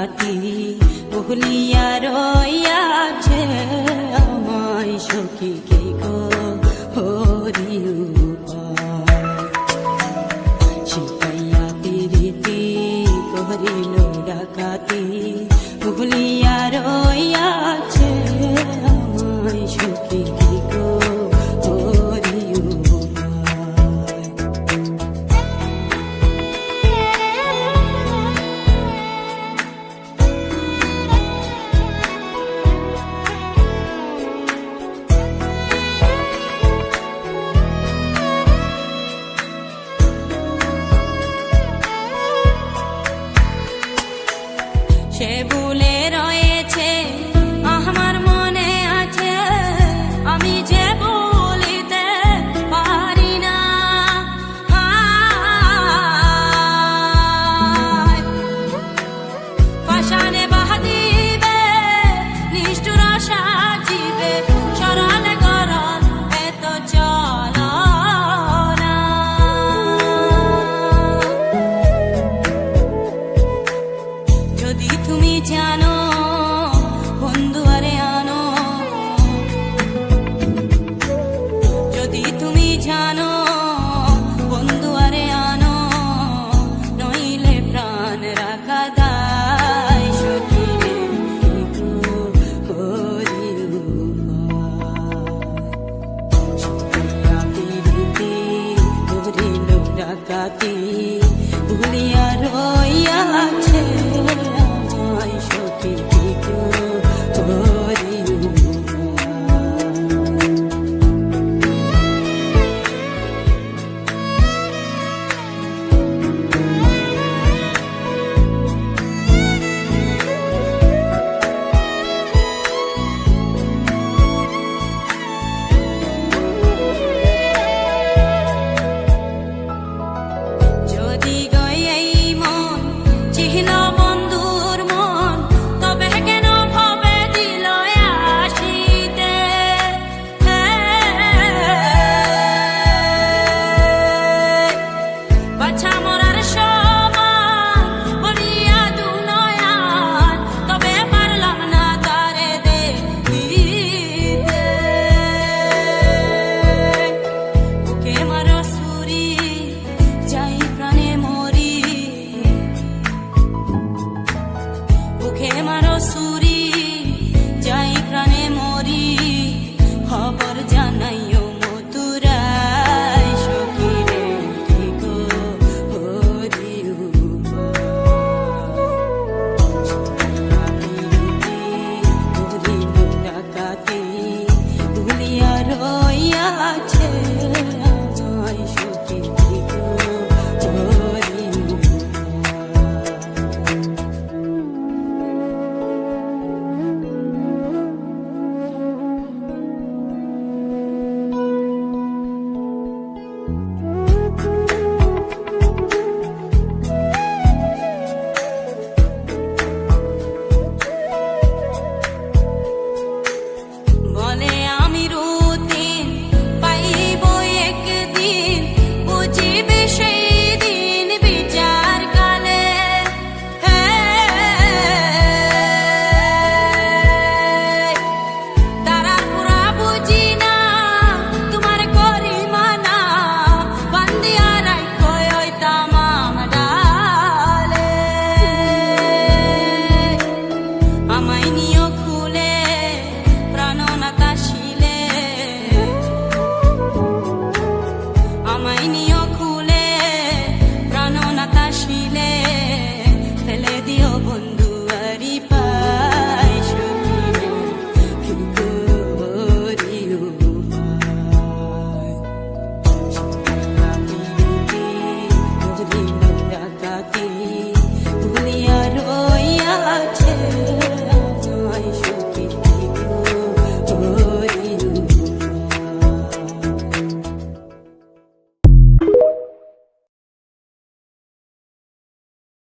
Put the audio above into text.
ডাকাতি ভুলিয়া রইয়াছে আমায় সখী কে গো হরি শিখাইয়া প্রীতি করিল ডাকাতি ভুলিয়া রইয়াছে আমায় সখী কে গো হরি সে ভুলে রয়েছে আমার মনে আছে আমি যে বলিতে পারি না পাষাণে বাঁধিবে নিষ্ঠুর সাজিবে সরল গরল এত চল যদি তুমি জানো বন্ধু আরে আনো যদি তুমি জানো বন্ধু আরে আনো নইলে প্রাণ রাখা দায় সখী হরি শিখাইয়া প্রীতি করিল ডাকাতি